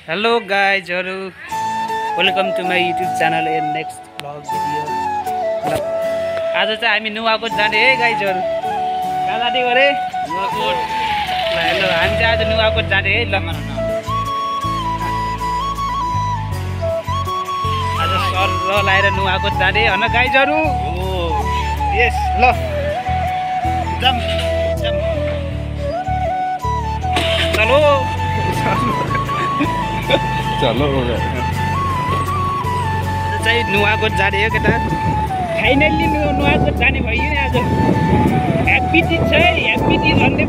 Hello गाइजहरु, welcome to my YouTube channel and next vlog video. आज चाहिँ हामी नुवाकोट जाने है गाइजहरु। कहाँ जाने गरे? नुवाकोट। ल हेलो, हामी चाहिँ आज नुवाकोट जाने है। ल आज सर र लाएर नुवाकोट जाने हैन गाइजहरु। यस ल जम जम चलो चलो चाहिँ नुवाकोट जाने हो केटा। फाइनल्ली नुवाकोट जाने भयो नि आज। ह्याप्पी टिज छ है, ह्याप्पी टिज भन्ने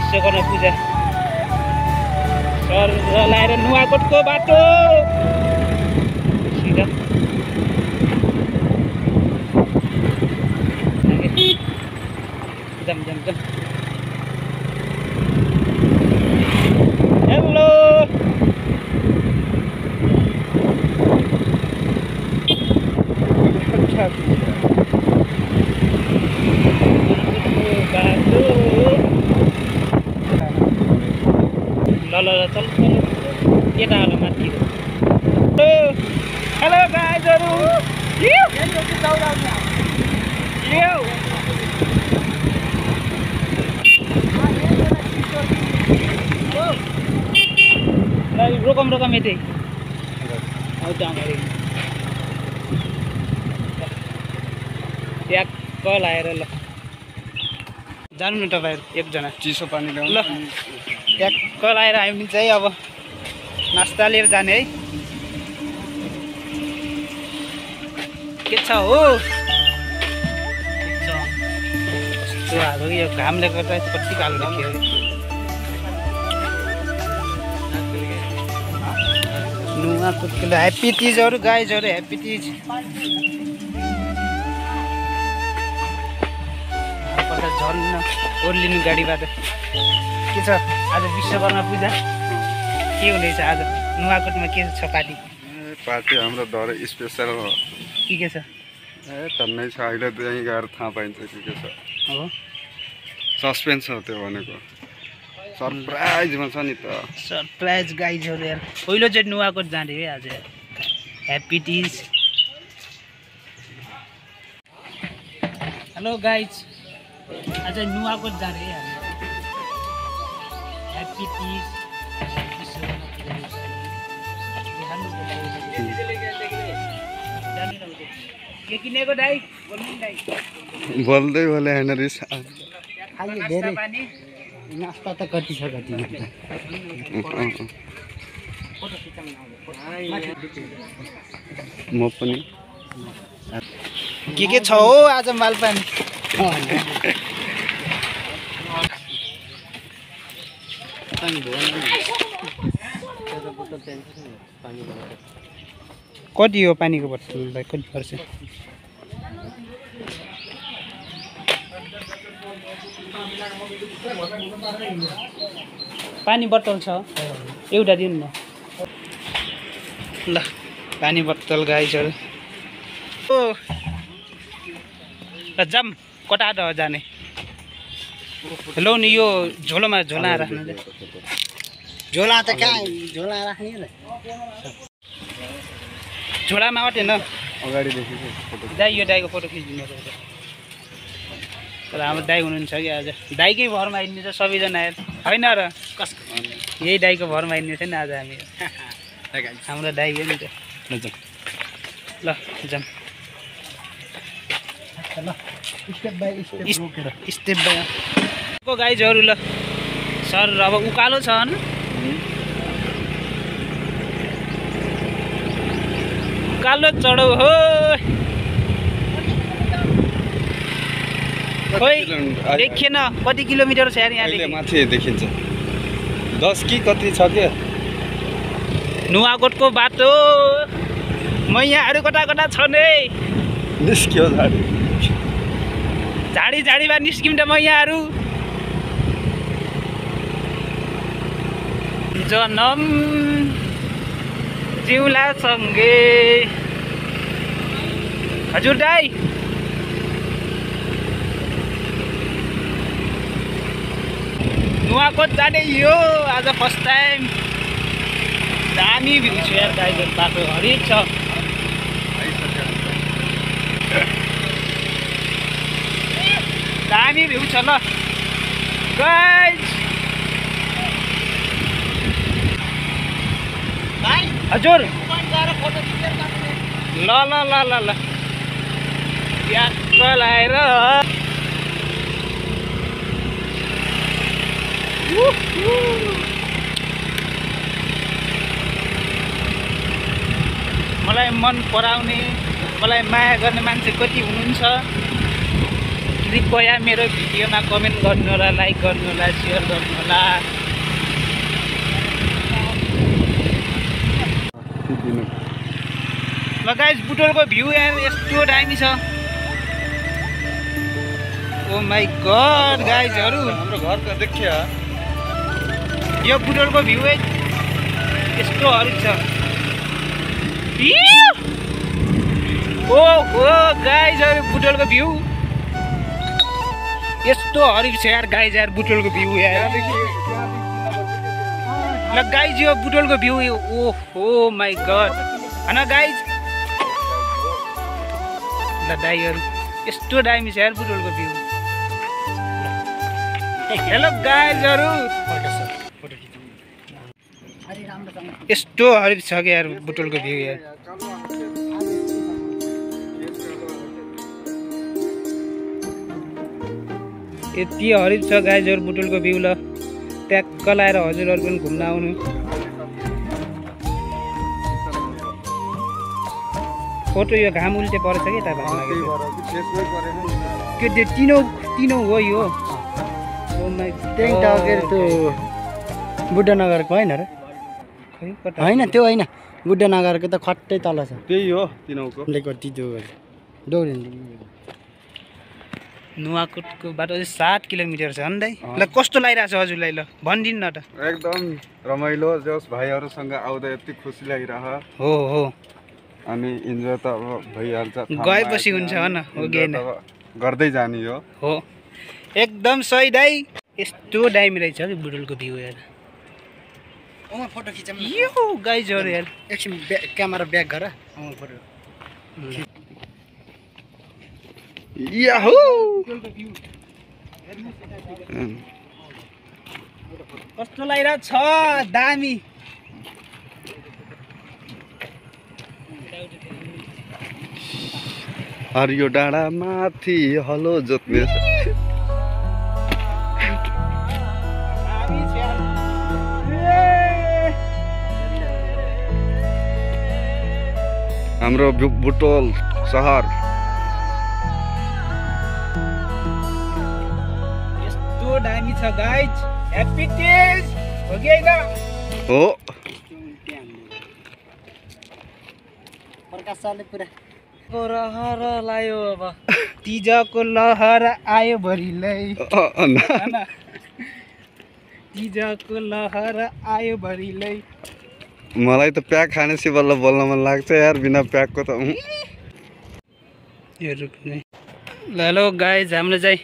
विश्वकर्मा पूजा सर लाएर नुवाकोटको बाटो सिधा जम जम जम। हेलो ल चल केटाहरू माथि। हेलो गाइजहरु, रोकम यतै आउँछ अगाडि ट्याक्क लाएर। ल जानु न तपाईँहरू एकजना चिसो पानी ल्याउनु। ल ट्याक्क लाएर हामी चाहिँ अब नास्ता लिएर जाने है। के छ हो कस्तो हालो यो घामले गर्दा कति कालो देखियो। नुवाकोटको ल ह्याप्पी टिजहरू गाइजहरू, ह्याप्पी टिज। झन् ओर्लिनु गाडीबाट। के छ आज विश्वकर्मा पूजा के हुँदैछ आज नुवाकोटमा? के छ पार्टी? पार्टी हाम्रो दर स्पेसल हो। के छ? टन्नै छ, अहिले त्यहीँ गएर थाहा पाइन्छ के छ। हो सस्पेन्स हो त्यो भनेको, सरप्राइजमा छ नि त। सरप्राइज गाइजहरू यार, पहिलो चाहिँ नुवाकोट जाने है आज। ह्याप्पी टिज। हेलो गाइज, आज नुवाकोट जाने है हामी। ह्याप्पी टिज के किनेको दाइ? बोल्नु दाइ। बोल्दै बोले होइन रिस। खाली धेरै नास्ता त कति छ कति म पनि के छ हो आज मालपानी? कति हो पानीको बोतल भाइ? कति पर्छ? पानी बोतल छ एउटा दिनु न। ल पानी बोतल गाइजहरु। ओ ल जाम कता जाने? लौ नि यो झोलामा झोला राख्नु। झोला त कहाँ झोला राख्ने र? झोलामा अटेन अगाडिदेखि दाइ। यो दाइको फोटो खिचिदिनु। तर हाम्रो दाइ हुनुहुन्छ कि आज दाइकै भरमा हिँड्ने छ सबैजना होइन र? कसको? यही दाइको भरमा हिँड्ने छ नि आज हामी। हाम्रो दाइ हो नि त। ल जाम स्टेप बाई को गाइजहरू। ल सर अब उकालो छन्, उकालो चढौ हो। खोइ देखिएन कति किलोमिटर छ यार यहाँ माथि देखिन्छ। 10 कि कति छ के नुवाकोटको बाटो। मैयाहरू कता कता छन् है? निस्क्यो झाडी झाडीमा निस्किम त मैयाहरू। जनम जिउला सँगै। हजुर दाइ नुवाकोट जाने यो आज फर्स्ट टाइम। दामी भ्यू छ यार गाइजहरु, बाटो हरिक छ। दामी भ्यू छ ल गाइज। हजुर ल ल ल ल ल ट्याक्क लाएर मलाई मन पराउने, मलाई माया गर्ने मान्छे कति हुनुहुन्छ कृपया मेरो भिडियोमा कमेन्ट गर्नु होला, लाइक गर्नु होला, सेयर गर्नु होला। ल गाइस बुटोलको भ्यू यार यस्तो दामी छ। ओ माई गॉड गाइजहरु, हाम्रो घरको देखिया यो बुटोलको भ्यू यस्तो हरिक छ। ओ हो गाइजहरु, बुटोलको भ्यू यस्तो हरिक छ यार गाइज यार, बुटोलको भ्यू यार। ल गाइज यो बुटोलको भ्यू, ओ हो माई गॉड हैन गाइज। ल दाइहरु यस्तो दामी छ यार बुटोलको भ्यू। हेलो गाइजहरु, यस्तो हरिक छ कि यार बुटोलको भ्यू यार। यति हरिक छ गाइजहरु बुटोलको भ्यू। ल ट्याक्क लाएर हजुरहरु पनि घुम्न आउनु। फोटो यो घाम उल्टे पर्छ कि त भाग लाग्यो के त्यो तिनो हो यो। ओ माई त्यही त के त्यो बुद्धनगरको हैन र? खै कता हैन त्यो हैन, बुद्धनगरको त खट्टै तल छ। त्यही हो तिनीको कति जो दौडिन। नुवाकोटको बाटो चाहिँ 7 किलोमिटर छ नि दाइ। ल कस्तो लागिरहेछ हजुरलाई, ल भनिदिनु न त। एकदम रमाइलो जस भाइहरूसँग आउँदा यति खुसी लागिरह। हो हो अनि इन्जोय त अब भइहाल्छ, गएपछि हुन्छ होइन, हो कि होइन? गर्दै जाने हो एकदम सही दाइ। यस्तो दामी रहेछ कि बुटोलको भ्यू यार। अमर फोटो खिचौँ यो गाइजहरु यार एकछिन क्यामेरा ब्याक गर। अमर फोटो याहू कस्तो लागिरहेको छ, दामी। हरियो डाँडा माथि हलो जोत्ने हाम्रो बुटोल सहर। यस्तो दामी छ गाइज। ह्याप्पी टिज हो कि हैन? हो प्रकाश सरले पुरा लहर लायो अब तिजको लहर आयो भरिलै। तिजको लहर आयो भरिलै। मलाई त प्याक खाने सिबल्ल बोल्न मन लाग्छ यार, बिना प्याकको त हेलो गाइज, हाम्रो चाहिँ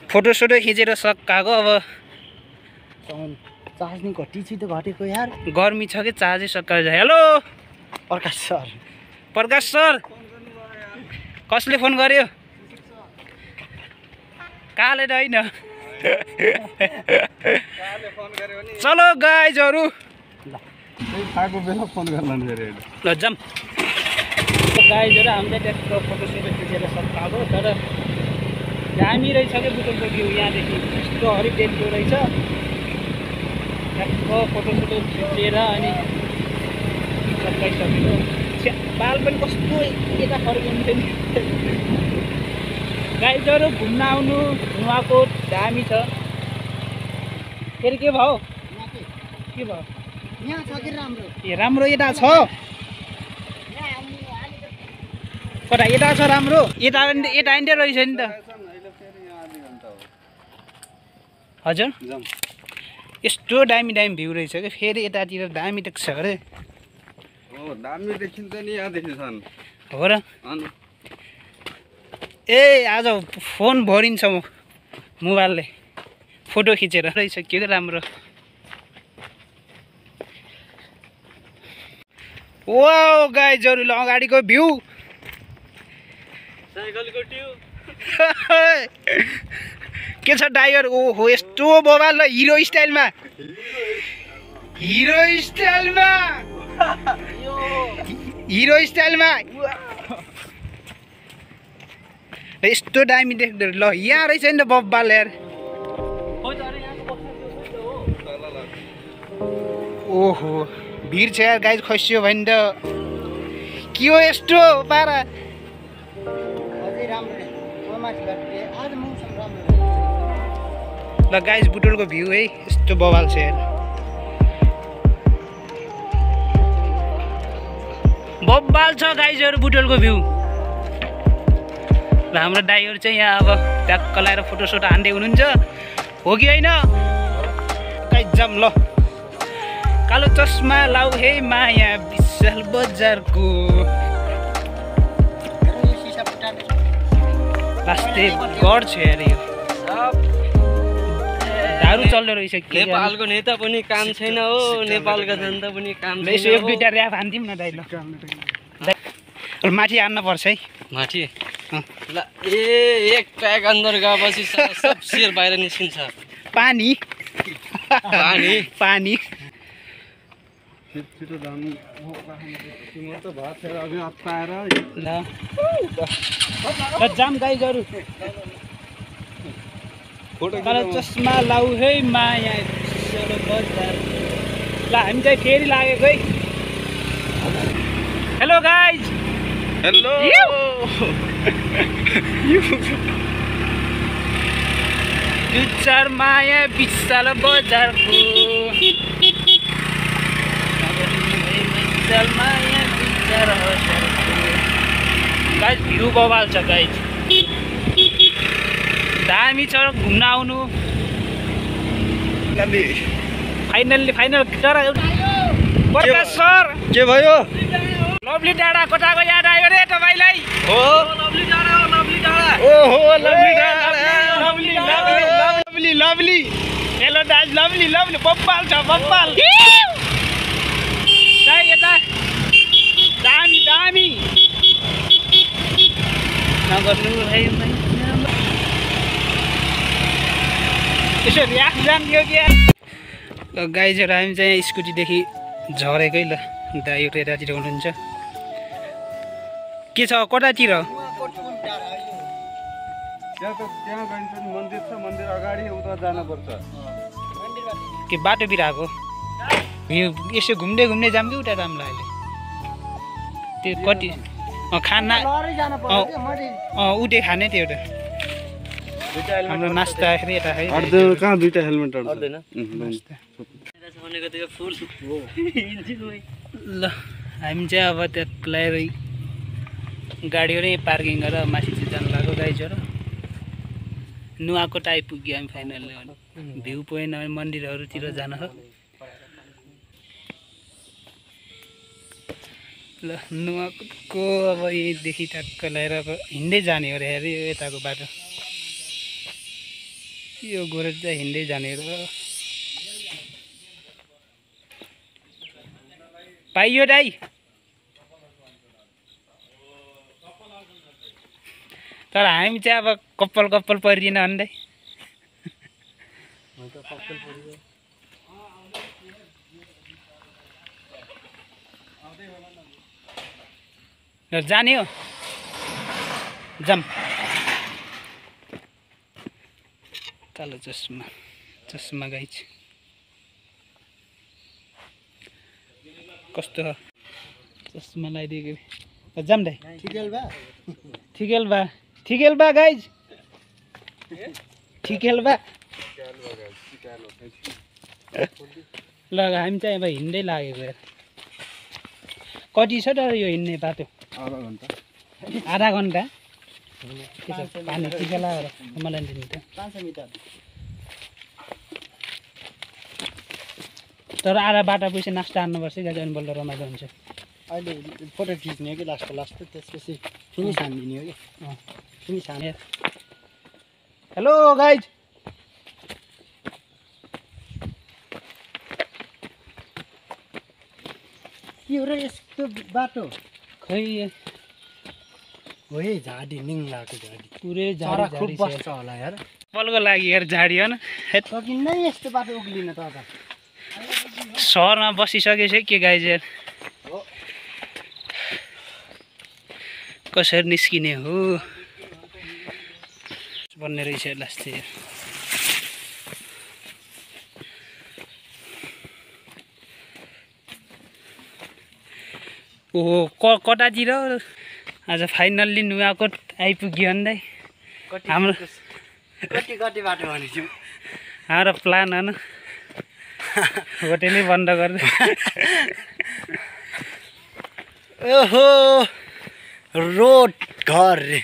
फोटोसोटो खिचेर सकाएको। अब चार्ज नि घटी त घटेको यार, गर्मी छ कि चार्जै सकाएर যায়। हेलो प्रकाश सर। प्रकाश सर कसले फोन गर्यो? काले होइन। चलो गाइजहरु खाएको बेला फोन गर्नु फेरि ल जाम। गाइजहरु हामीले त्यस्तो फोटोसोटो खिचेर सकाएको, तर दामी रहेछ क्या बुटोलको भ्यू। यहाँदेखि यस्तो हरिक देख्दो रहेछ। त्यहाँको फोटोसोटो खिचेर अनि सकाइसकेको। बाल पनि कस्तो यता फर्किन्थ्यो नि। गाइजहरु घुम्न आउनु, नुवाकोट दामी छ। फेरि के भयो? के भयो? यहाँ छ कि राम्रो? ए राम्रो यता छ। कता यता छ राम्रो? यता इन्डिया रहेछ नि त। हजुर यस्तो दामी दामी भ्यू रहेछ कि। फेरि यतातिर दामी देख्छ अरे। हो दामी देखिन्छ नि यहाँदेखि छन्। हो र? ए आज फोन भरिन्छ मोबाइलले। फोटो खिचेर रहिसक्यो राम्रो। वाउ गाइजहरु, ल अगाडिको भ्यू साइकलको ट्यु के छ टाइगर। ओहो यस्तो बवाल ल, हिरो स्टाइलमा यस्तो दामी देख्दो ल। यहाँ रहेछ नि त बब्बाल यार। ओहो भिड छ यार गाइज, खस्यो भने त के हो यस्तो पारा। ल गाइज बुटोलको भ्यू है, यस्तो बवाल छ यार। बब्बाल छ गाइजहरु बुटोलको भ्यू। ल हाम्रो दाइहरु चाहिँ यहाँ अब ट्याक्क लाएर फोटोसोटो हान्दै हुनुहुन्छ हो कि होइन? गाइज जाम ल। कालो चस्मा लाउ हे माया विशाल बजारको। लास्टै गड छ यार यो। दारु चल्दो रहेछ। नेपालको नेता पनि काम छैन हो, नेपालको जनता पनि काम छैन। यसो एक दुईटा ऱ्याप हान्दिउँ न दाइ ल। माथि हान्न पर्छ है माथि। ल एक प्याक अंदर गएपछि सब सेल बाहिर निस्किन्छ। पानी पानी छिटो जानु म त भात खाएर अघि अत्ताएर ल जाम गाइजहरु। कालो चस्मा लाउ है माया विशाल बजार। ल हामी चाहिँ फेरि लागेको है। Hello guys. हेलो विचार माया विशाल बजारको। विशाल माया विचार गाइज भ्यू बवाल छ गाइज, दामी छ घुम्न आउनु। फाइनल प्रकाश सर के भयो? लभली डाँडा कताको याद आयो रे तपाईलाई? हो लभली डाँडा हो, लभली डाँडा। ओहो लभली डाँडा। लभली हेलो दाज, लभली बब्बाल छ बब्बाल। दाइ यता दामी नगर्नु भाइ। यसो र्याक जान्थ्यो क्या। ल गाइजहरु हामी चाहिँ स्कुटीदेखि झरेकै। ल दाइहरु यतातिर हुनुहुन्छ। के छ कतातिर? त्यहाँ गइन्छ नि, मन्दिर छ, मन्दिर अगाडि उता जानुपर्छ। के बाटोतिर आएको? यसो घुम्दै जाम कि उता जाम अहिले? त्यो कति खाना उठे खाने त्यो एउटा हाम्रो नास्ता फेरि यता है। कहाँ दुईटा हेलमेट अड्दैन ल हामी चाहिँ अब त्यसलाई गाडीहरू पार्किङ गरेर माथि चाहिँ जानु लाग्यो गाइजहरु। नुवाकोट आइपुग्यो हामी फाइनल्ली। भ्यू पोइन्ट मन्दिरहरूतिर जान हो। ल नुवाकोटको अब यहीँदेखि ट्याक्क ल्याएर अब हिँड्दै जाने हो अरे यताको बाटो। यो गोरेट चाहिँ हिँड्दै जाने हो। पाइयो दाइ? तर हामी चाहिँ अब कप्पल परिदिन अन्दै। जाने हो जाम। कालो चस्मा गाइज कस्तो हो? चस्मा लगाइदिएको जाम दाइ। ठिकेल बा गाइज। ठिकेल बा। ल हामी चाहिँ अब हिँड्दै लागेको यार। कति छ तर यो हिँड्ने बाटो? आधा घन्टा। पानी टिका लगाएर मलाई दिनु त। 500 मिटर। तर आधा बाटो पछि नास्ता हान्नुपर्छ गाडी, अनि बल्ल रमाइलो हुन्छ। अहिले फोटो खिच्ने हो कि लास्ट त्यसपछि फिनिस हानिदिने हो कि। फिनिस हाने। हेलो गाइज के हो र यस्तो बाटो खै हो है झाडी निङ्लाको झाडी पुरै चरा झाडी खुब झाडी बस्छ होला यार पलको लागि यार झाडी हो न हेट सकिँदै यस्तो बाटो उक्लिन त सहरमा बसिसकेछ के गाइज यार कसरी निस्किने हो भन्ने रहेछ लास्ट यार ओहो कतातिर आज फाइनल्ली नुवाकोट आइपुग्यो नि दाइ हाम्रो कति कति बाटो भनेछु हाम्रो प्लान हो न होटेलै बन्द गर्दै ओहो रोड घर रे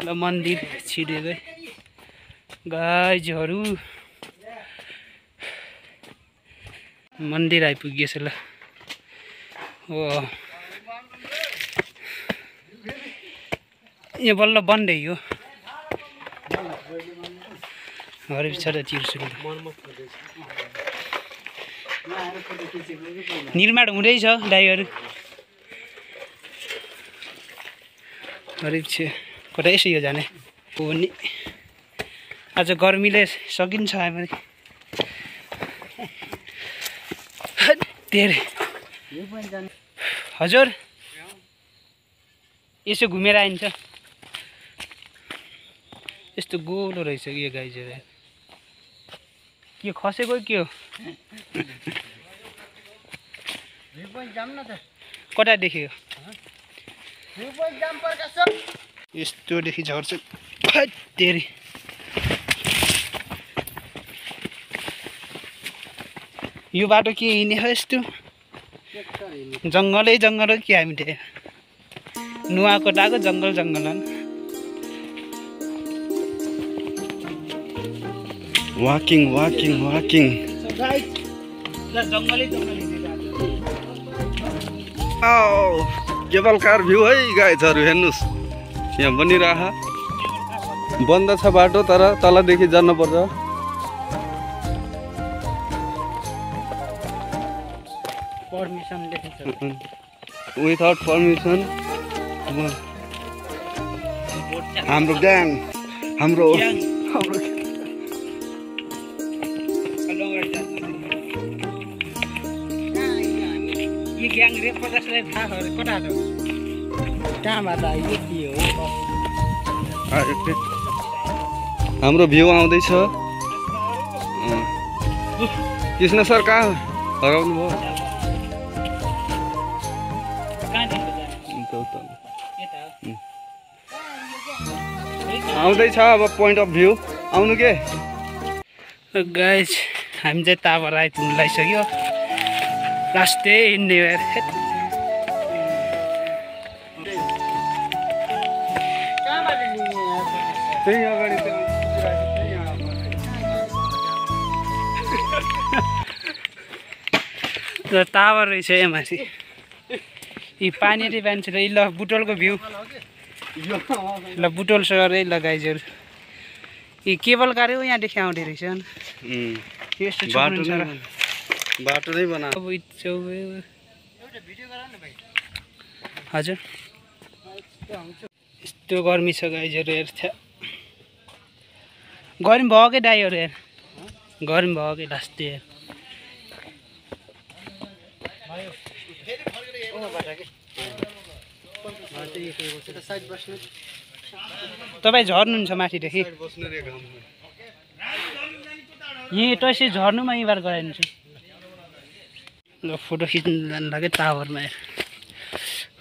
ल मन्दिर छिरेकै गाइजहरू मन्दिर आइपुगेछ ल हो यो बल्ल बन्दै हो हरे पछाडि चिर्छु निर्माण हुँदैछ दाइहरू हरे पछि कता यसो यो जाने हो नि आज गर्मीले सकिन्छ हामी तेरे हजुर यसो घुमेर आइन्छ यस्तो गोलो रहेछ यो गाइजहरू के खसेको के हो कता देख्यो यस्तोदेखि झर्छ तेरे यो बाटो के हिँड्ने हो यस्तो जङ्गलै जङ्गल हो कि हामी त्यहाँ नुवाकोटाको जङ्गल जङ्गल हो वाकिङ वाकिङ वाकिङ जङ्गलै जङ्गल केबल कार भ्यू है गाइजहरू हेर्नुहोस् यहाँ बनिरह बन्द छ बाटो तर तलदेखि जानुपर्छ पर्मिसन लेखेको विदाउट पर्मिसन हाम्रो ग्याङ हाम्रो यो ग्याङ रे 50लाई थाहा छ कता हो कहाँबाट आयो के हो हाम्रो भ्यू आउँदैछ कृष्ण सर कहाँ हराउनु भयो आउँदैछ अब पोइन्ट अफ भ्यू आउनु के गाइज हामी चाहिँ ताबर आइपुग्नु लागिसक्यो लास्टै हिँड्ने त्यही अगाडि टावर रहेछ यहाँ माथि यी पानी छ ल बुटोलको भ्यू ल बुटोल सहरै ल गाइजहरू यी केबल कार हो यहाँदेखि आउँदै रहेछ यस्तो बाटो नै बना हजुर यस्तो गर्मी छ गाइजहरू हेर्छ गर्मी भयो कि दाइहरू हेर गर्मी भयो कि लास्टै हेर तपाईँ झर्नुहुन्छ माथिदेखि यहीँ टैसे झर्नुमा यहीँबाट गराइदिन्छु ल फोटो खिच्नु जानु लाग्यो टावरमा हेर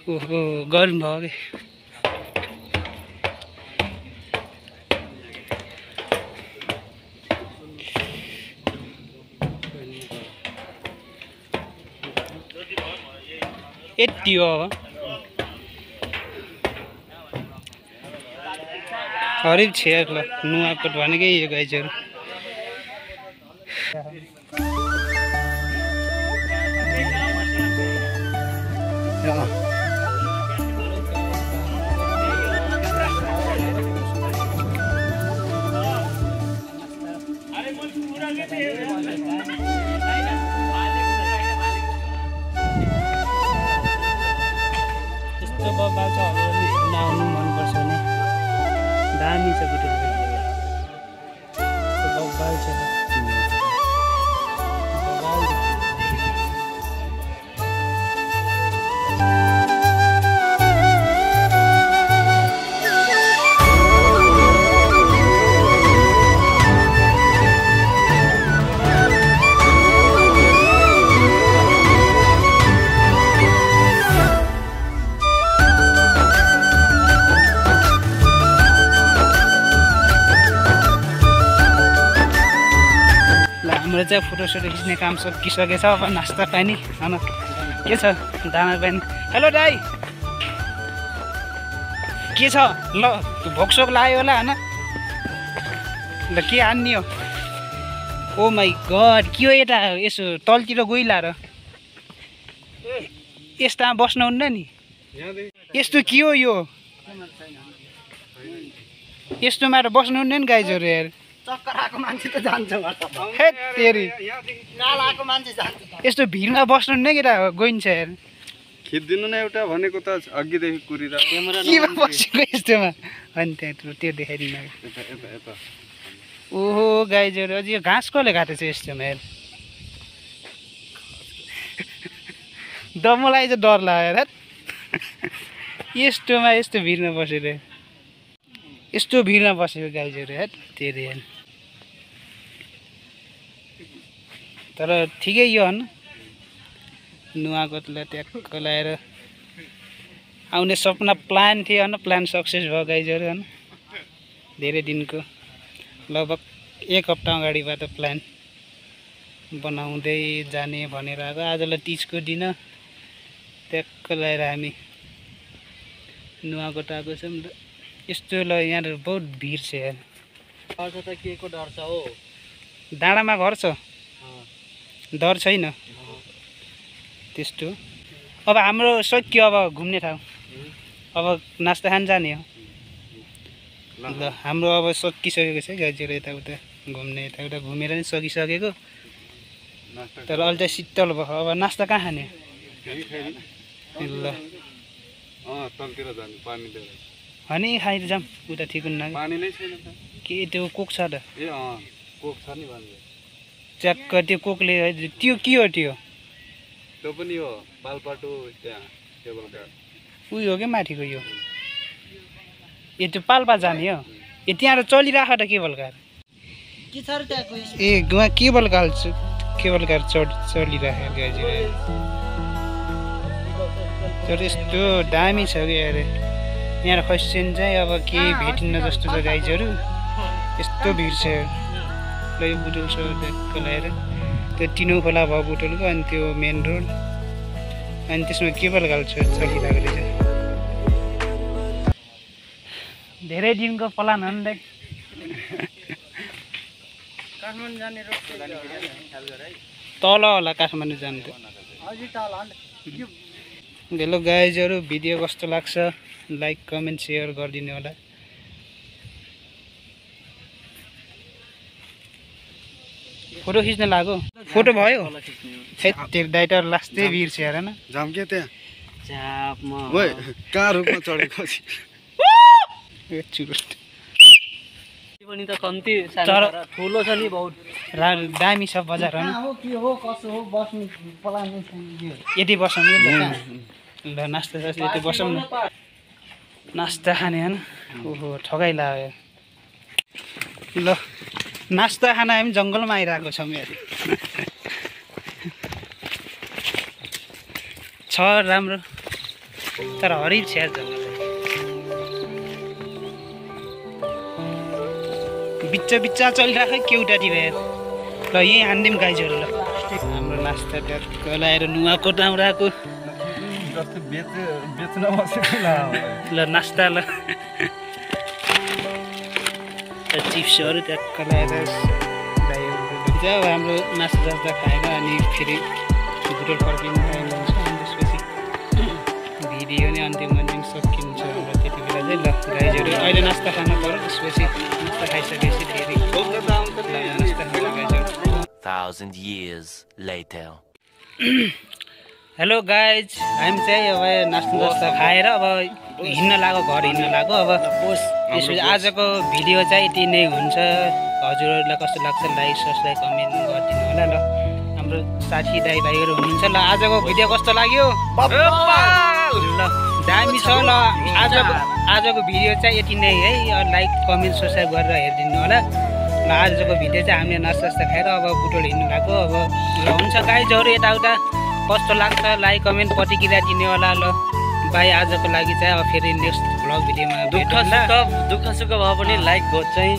ओहो गर्मी भयो कि यति हो अब हरिब छेर ल नुवाकोट भनेकै यो गाइजहरू दामी छ बुटुल बब्बाल छ हाम्रो चाहिँ फोटोसोटो खिच्ने काम सकिसकेछ अब नास्ता पानी होइन के छ दाना पानी हेलो दाइ के छ ल भोकसोक लाग्यो होला होइन ल के हान्ने हो ओ माई गड के हो यता यसो तलतिर गइला र यस्तामा बस्नुहुन्न नि यस्तो के हो यो यस्तोमा त बस्नुहुन्न नि गाइजहरू यार चक्कर आएको मान्छे त जान्छ हेट तेरी काल आएको मान्छे जान्छ यस्तो भिडमा बस्नुहुन्न केटा गइन्छ यार खिच्दिनु न एउटा भनेको त अघिदेखि कुरिरहेको केमा बसेको यस्तोमा अनि त्यहाँ त्यो देखाइदिनु ओहो गाइजहरू अझ यो घाँस कसले काटेको छ यस्तोमा यार मलाई चाहिँ डर लाग्यो यार यस्तोमा यस्तो भिडमा बसेर यस्तो भिडमा बसेको गाइजहरू यार तेरे यार तर ठिकै यो होइन नुवाकोटलाई ट्याक्क लगाएर आउने सपना प्लान थियो होइन प्लान सक्सेस भयो गाइजहरू होइन धेरै दिनको लगभग 1 हप्ता अगाडिबाट प्लान बनाउँदै जाने भनेर आएको आजलाई तीजको दिन ट्याक्क लगाएर हामी नुवाकोट आएको छौँ यस्तो ल यहाँ बहुत भिड छ यार डर त के को डर छ हो डाँडामा घर छ डर छैन त्यस्तो अब हाम्रो सकियो अब घुम्ने ठाउँ अब नास्ता खान जाने हो ल हाम्रो अब सकिसकेको छ गाइजहरू यताउता घुम्ने यताउता घुमेर नि सकिसकेको तर अहिले चाहिँ शीतल भयो अब नास्ता कहाँ खाने ल तलतिर जानु पानी लिएर अनि खाएर जाऊँ उता ठिक हुन्न पानी नै छैन त के त्यो कोक छ त ए कोक छ नि भन्दै च्याक्क त्यो कोकले त्यो के हो त्यो त्यो पनि हो पालपाटो त्यहाँ केबल कार उयो हो क्या माथिको यो ए त्यो पाल्पा जाने हो ए त्यहाँ चलिराख त केबल कार के छ र त्यहाँको ए वहाँ केबल कार चलिराखेको गाइजहरू तर यस्तो दामी छ कि अरे यहाँ खस्सिन चाहिँ अब केही भेटिन्न जस्तो छ गाइजहरू यस्तो भिड छ ल यो बुटोल छ ट्याक्क लगाएर त्यो टिनो खोला भयो बुटोलको अनि त्यो मेन रोड अनि त्यसमा केबल कार चलिरहेको रहेछ धेरै दिनको प्लान हो नि काठमाडौँ जाने रोड तल होला काठमाडौँ जानु त हेलो गाइजहरू भिडियो कस्तो लाग्छ लाइक कमेन्ट सेयर गरिदिनु होला फोटो खिच्न लाग्यो फोटो भयो त्यो डाइटर लास्टै बिर्छ हेर न जाम के त्यहाँ चापमा ओए कहाँ रुखमा चढेको पनि त कम्ती तर ठुलो छ नि बहुत दामी छ बजार होइन हो के हो कसो हो बस्नु प्लान यति बसौँ नि ल नास्ता सास्ता यति बसौँ न नास्ता खाने होइन ओहो ठगाइ लाग्यो ल नास्ता खाना हामी जङ्गलमा आइरहेको छौँ यार छ राम्रो तर हरिब छ यार जङ्गल बिच्चा चलिरहेको केउटातिर यार ल यहीँ हानिदिउँ गाइजहरू ल हाम्रो नास्ता ट्याक्क लगाएर नुवाकोट आउँदाको बेच्न बसेको ल नास्ता ल चिप्सहरू ट्याक्क लगाएर अब हाम्रो नास्ता सास्ता खाएर अनि फेरि बुटोल फर्किनु टाइम हुन्छ अनि त्यसपछि भिडियो नै अन्तिम सकिन्छ हाम्रो त्यति बेला चाहिँ ल गाइजहरू अहिले नास्ता खानु पऱ्यो त्यसपछि नास्ता खाइसकेपछि फेरि नास्ता खानु गाइजहरू 1,000 years later. हेलो गाइज, हामी चाहिँ अब नास्ता जस्तो खाएर अब हिँड्न लाग्यो, घर हिँड्न लाग्यो। अब त्यसपछि आजको भिडियो चाहिँ यति नै हुन्छ। हजुरहरूलाई कस्तो लाग्छ लाइक सब्सक्राइब कमेन्ट गरिदिनु होला ल। हाम्रो साथी दाइभाइहरू हुनुहुन्छ ल। आजको भिडियो कस्तो लाग्यो? ल दामी छ ल। आजको भिडियो चाहिँ यति नै है। लाइक कमेन्ट सब्सक्राइब गरेर हेरिदिनु होला ल। आजको भिडियो चाहिँ हामीले नास्ता खाएर अब बुटोल हिँड्नु लाग्यो। अब ल हुन्छ गाइजहरू, यताउता कस्तो लाग्छ लाइक कमेन्ट प्रतिक्रिया दिने होला ल। बाई आजको लागि चाहिँ अब फेरि नेक्स्ट भ्लग भिडियोमा दुःख सुख भए पनि लाइक चाहिँ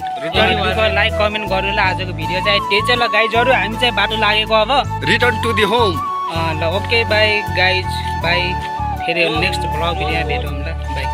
लाइक कमेन्ट गर्नु ल। आजको भिडियो चाहिँ त्यही चाहिँ ल गाइजहरू, हामी चाहिँ बाटो लागेको अब रिटर्न टु दि होम। ल ओके बाई गाइज, बाई। फेरि नेक्स्ट भ्लग भिडियोमा भेटौँ ल, बाई।